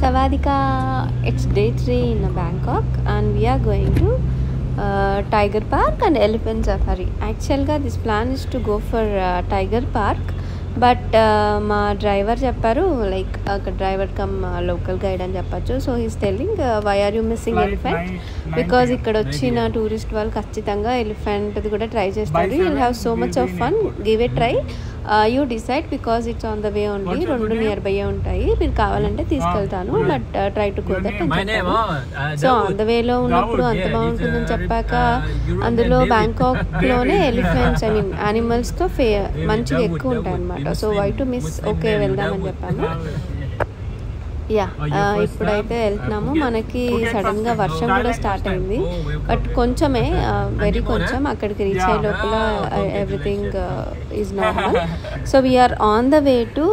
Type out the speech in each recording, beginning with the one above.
Sawadika, it's day 3 in Bangkok and we are going to Tiger Park and Elephant Safari. Actually, this plan is to go for Tiger Park, but my driver chepparu like driver come local guide and cheppachu. So he's telling why are you missing elephant? Because ikkada vachina tourist వాళ్ళు ఖచ్చితంగా elephant the కూడా try చేస్తారు. You'll have so much of fun. Give it try. You decide because it's on the way only. రెండు near by ఉంటాయి. మీరు కావాలంటే తీసుకెళ్తాను, but try to go that. So on the వేలో ఉన్నప్పుడు అంత బాగుంటుందని చెప్పాక అందులో బ్యాంకాక్లోనే ఎలిఫెంట్స్ యానిమల్స్తో మంచిగా ఎక్కువ ఉంటాయి అన్నమాట. So why to miss, okay వెళ్దామని చెప్పాను. యా ఇప్పుడైతే వెళ్తున్నాము. మనకి సడన్గా వర్షం కూడా స్టార్ట్ అయింది, బట్ కొంచెమే, వెరీ కొంచెం. అక్కడికి రీచ్ అయ్యే లోపల everything is normal. So we are on the way to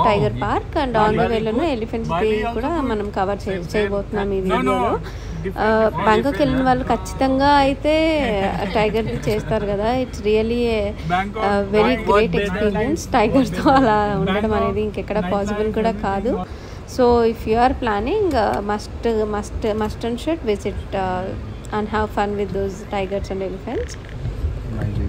tiger park and on the వేలోనే ఎలిఫెంట్స్ ది కూడా మనం కవర్ చేయబోతున్నాం ఈ వీడియోలో. బ్యాంకాక్ వెళ్ళిన వాళ్ళు ఖచ్చితంగా అయితే టైగర్ది చేస్తారు కదా. It's really very great experience. టైగర్తో అలా ఉండడం అనేది ఇంకెక్కడ పాసిబుల్ కూడా కాదు. So if you are planning must and should visit and have fun with those tigers and elephants.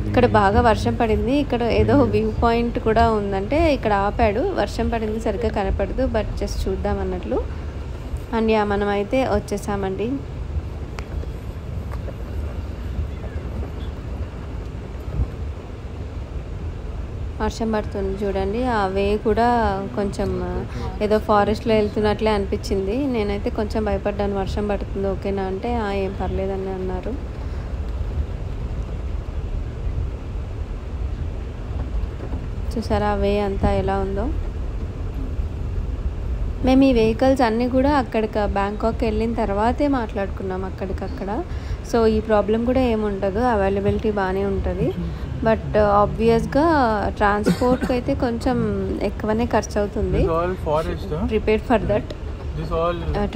ఇక్కడ బాగా వర్షం పడింది. ఇక్కడ ఏదో వ్యూ పాయింట్ కూడా ఉందంటే ఇక్కడ ఆపాడు. వర్షం పడింది, సరిగ్గా కనపడదు, బట్ జస్ట్ చూద్దాం అన్నట్లు. అండ్ యా మనం అయితే వచ్చేసామండి. వర్షం పడుతుంది చూడండి. ఆ వే కూడా కొంచెం ఏదో ఫారెస్ట్లో వెళ్తున్నట్లే అనిపించింది. నేనైతే కొంచెం భయపడ్డాను, వర్షం పడుతుంది ఓకేనా అంటే ఏం పర్లేదని అన్నారు. చూసారా ఆ వే అంతా ఎలా ఉందో. మేము ఈ వెహికల్స్ అన్నీ కూడా అక్కడికి బ్యాంకాక్ వెళ్ళిన తర్వాతే మాట్లాడుకున్నాం అక్కడికక్కడ. సో ఈ ప్రాబ్లం కూడా ఏముండదు, అవైలబిలిటీ బాగానే ఉంటుంది. బట్ ఆబ్వియస్గా ట్రాన్స్పోర్ట్కి అయితే కొంచెం ఎక్కువనే ఖర్చు అవుతుంది. Prepare for that.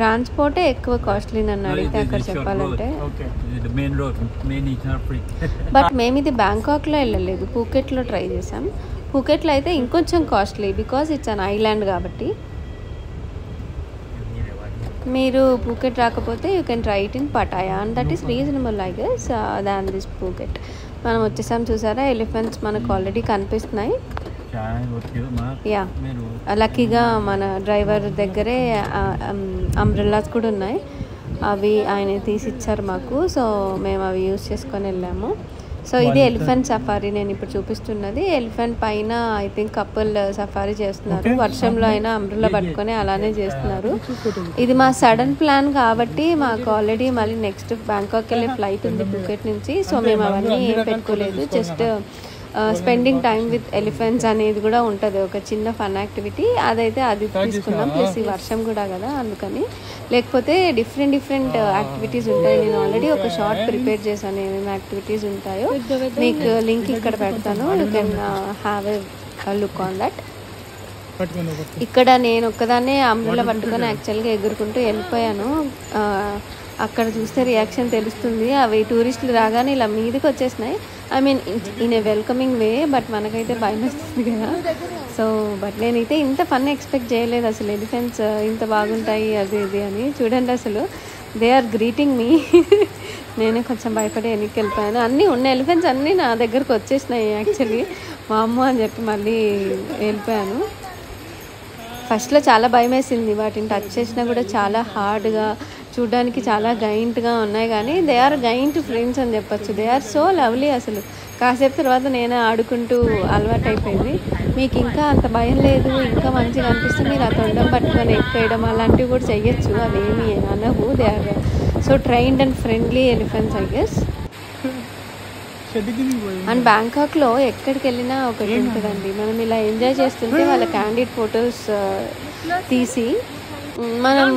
ట్రాన్స్పోర్టే ఎక్కువ కాస్ట్లీ నన్ను అడిగితే అక్కడ చెప్పాలంటే. బట్ మేము ఇది బ్యాంకాక్లో వెళ్ళలేదు, పూకెట్లో ట్రై చేసాం. పూకెట్లో అయితే ఇంకొంచెం costly because it's an island కాబట్టి. మీరు పూకెట్ రాకపోతే you can try it in Pattaya and that is reasonable I guess than this Phuket. మనం వచ్చేసాం చూసారా, ఎలిఫెంట్స్ మనకు ఆల్రెడీ కనిపిస్తున్నాయి. యా లక్కీగా మన డ్రైవర్ దగ్గరే అంబ్రెల్లాస్ కూడా ఉన్నాయి, అవి ఆయన తీసి ఇచ్చారు మాకు. సో మేము అవి యూజ్ చేసుకొని వెళ్ళాము. సో ఇది ఎలిఫెంట్ సఫారీ నేను ఇప్పుడు చూపిస్తున్నది. ఎలిఫెంట్ పైన ఐ థింక్ కపుల్ సఫారీ చేస్తున్నారు. వర్షంలో అయినా అంబ్రెల్లా పట్టుకొని అలానే చేస్తున్నారు. ఇది మా సడన్ ప్లాన్ కాబట్టి మాకు ఆల్రెడీ మళ్ళీ నెక్స్ట్ బ్యాంకాక్ వెళ్ళే ఫ్లైట్ ఉంది పూకెట్ నుంచి. సో మేము అవన్నీ ఏం పెట్టుకోలేదు, just spending time with elephants అనేది కూడా ఉంటుంది, ఒక చిన్న ఫన్ యాక్టివిటీ. అదైతే అది తీసుకున్నాం. ప్లస్ ఈ వర్షం కూడా కదా అందుకని. లేకపోతే డిఫరెంట్ యాక్టివిటీస్ ఉంటాయి. నేను ఆల్రెడీ ఒక షార్ట్ ప్రిపేర్ చేశాను ఏమేమి యాక్టివిటీస్ ఉంటాయో. మీకు లింక్ ఇక్కడ పెడతాను, you can have a look on that. ఇక్కడ నేను ఒక్కదాన్నే అంబ్రెల్లా పట్టుకొని యాక్చువల్గా ఎగురుకుంటూ వెళ్ళిపోయాను. అక్కడ చూస్తే రియాక్షన్ తెలుస్తుంది. అవి టూరిస్టులు రాగానే ఇలా మీదకి వచ్చేసినాయి. I mean in a welcoming way, but మనకైతే భయం వస్తుంది కదా. సో బట్ నేనైతే ఇంత ఫన్ ఎక్స్పెక్ట్ చేయలేదు అసలు, ఎలిఫెంట్స్ ఇంత బాగుంటాయి అది ఇది అని. చూడండి అసలు దే ఆర్ గ్రీటింగ్ మీ. నేనే కొంచెం భయపడి వెనక్కి వెళ్ళిపోయాను. అన్నీ ఉన్న ఎలిఫెంట్స్ అన్నీ నా దగ్గరకు వచ్చేసినాయి యాక్చువల్లీ. మా అమ్మ అని చెప్పి మళ్ళీ వెళ్ళిపోయాను. ఫస్ట్లో చాలా భయం వేసింది, వాటిని టచ్ చేసినా కూడా చాలా హార్డ్గా, చూడడానికి చాలా గైంట్గా ఉన్నాయి. కానీ దే ఆర్ గైంట్ ఫ్రెండ్స్ అని చెప్పొచ్చు. They are so lovely. అసలు కాసేపు తర్వాత నేనే ఆడుకుంటూ అలవాటు అయిపోయింది. మీకు ఇంకా అంత భయం లేదు, ఇంకా మంచిగా అనిపిస్తుంది, మీరు ఆ తొండం పట్టుకొని ఎక్కేయడం అలాంటివి కూడా చెయ్యొచ్చు, అవేమి అనవు. They are so trained and friendly elephants I guess. And బ్యాంకాక్లో ఎక్కడికి వెళ్ళినా ఒకటి ఉంటుందండి, మనం ఇలా ఎంజాయ్ చేస్తుంటే వాళ్ళ క్యాండిడ్ ఫొటోస్ తీసి మనం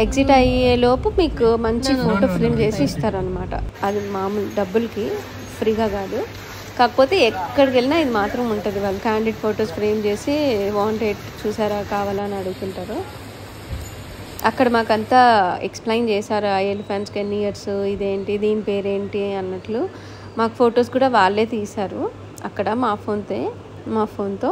ఎగ్జిట్ అయ్యే లోపు మీకు మంచి ఫోటో ఫ్రేమ్ చేసి ఇస్తారనమాట. అది మామూలు డబ్బులకి, ఫ్రీగా కాదు. కాకపోతే ఎక్కడికి వెళ్ళినా ఇది మాత్రం ఉంటుంది, వాళ్ళు క్యాండిడ్ ఫొటోస్ ఫ్రేమ్ చేసి వాంటెడ్ చూసారా కావాలా అని అడుగుతుంటారు. అక్కడ మాకంతా ఎక్స్ప్లెయిన్ చేశారు ఆ ఎలిఫెంట్స్కి ఎన్ని ఇయర్స్, ఇదేంటి, దీని పేరేంటి అన్నట్లు. మాకు ఫొటోస్ కూడా వాళ్ళే తీశారు అక్కడ మా ఫోన్తో.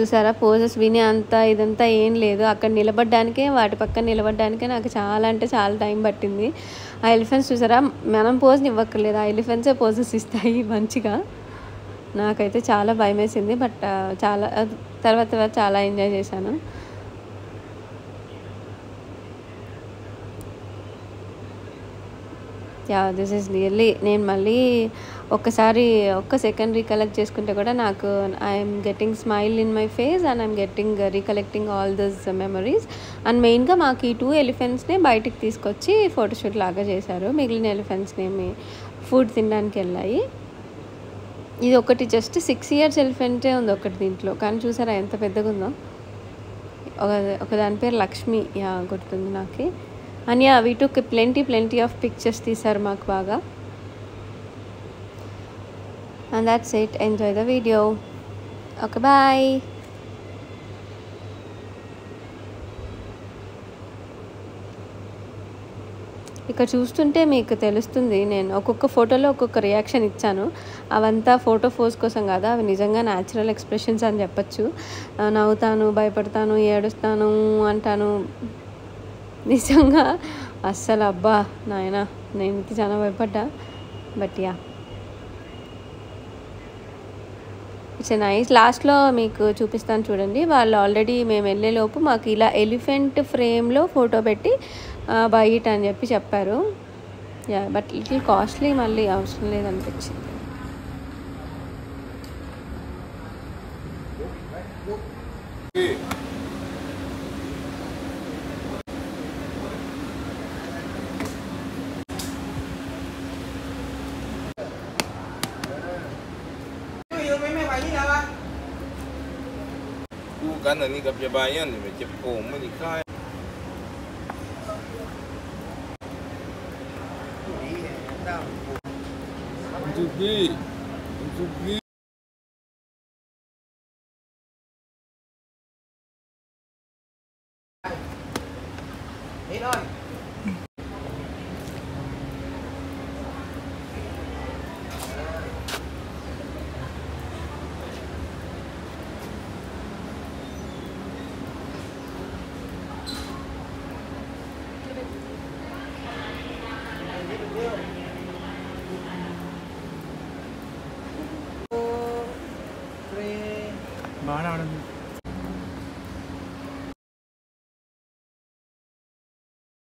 చూసారా పోజెస్ వినే అంత ఇదంతా ఏం లేదు. అక్కడ నిలబడడానికే వాటి పక్కన నిలబడడానికే నాకు చాలా అంటే చాలా టైం పట్టింది. ఆ ఎలిఫెంట్స్ చూసారా మనం పోజ్ని ఇవ్వక్కర్లేదు, ఆ ఎలిఫెంట్సే పోజెస్ ఇస్తాయి మంచిగా. నాకైతే చాలా భయం వేసింది, బట్ చాలా తర్వాత చాలా ఎంజాయ్ చేశాను. దిస్ ఈజ్ రియల్లీ నేను మళ్ళీ ఒక్క సెకండ్ రీకలెక్ట్ చేసుకుంటే కూడా నాకు I'm getting smile in my face and I'm getting recollecting all this memories. And మెయిన్గా మాకు ఈ 2 ఎలిఫెంట్స్ని బయటికి తీసుకొచ్చి ఫోటోషూట్ లాగా చేశారు. మిగిలిన ఎలిఫెంట్స్ని ఫుడ్ తినడానికి వెళ్ళాయి. ఇది ఒకటి జస్ట్ 6 years ఎలిఫెంటే ఉంది ఒకటి దీంట్లో, కానీ చూసారా ఎంత పెద్దగా ఉందో. ఒక దాని పేరు లక్ష్మి, గుర్తుంది నాకు. And we took plenty of pictures తీశారు మాకు బాగా. And that's it, enjoy the video. Okay bye. ఇక్కడ చూస్తుంటే మీకు తెలుస్తుంది, నేను ఒక్కొక్క ఫోటోలో ఒక్కొక్క రియాక్షన్ ఇచ్చాను. అవంతా ఫోటో పోజ్ కోసం కాదు, అవి నిజంగా న్యాచురల్ ఎక్స్ప్రెషన్స్ అని చెప్పచ్చు. నవ్వుతాను, భయపడతాను, ఏడుస్తాను అంటాను. నిజంగా అస్సలు అబ్బా నాయన నేను చాలా భయపడ్డా. But it's nice. లాస్ట్లో మీకు చూపిస్తాను చూడండి. వాళ్ళు ఆల్రెడీ మేము వెళ్ళేలోపు మాకు ఇలా ఎలిఫెంట్ ఫ్రేమ్లో ఫోటో పెట్టి బయట అని చెప్పారు. బట్ లిటిల్ కాస్ట్లీ, మళ్ళీ అవసరం లేదనిపించింది. Kan ni kapya bayan ni macam ko mo ni kaya. Jubi. Hey on.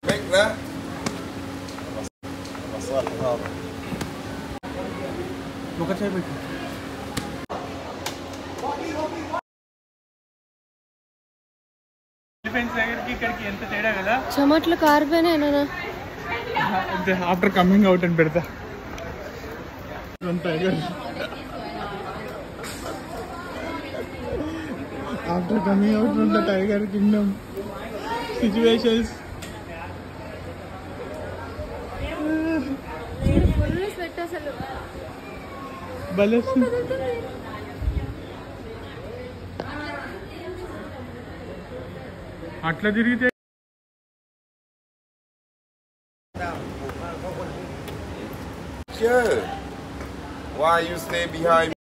Baik lah. Masalah. Bukan saya baik. చెమట్లు కారిపోయినా ఆఫ్టర్ కమింగ్ అవుట్ అని పెడతా. After coming out from the tiger kingdom situations. భలే అట్లా తిరిగితే Sure. Why you stay behind?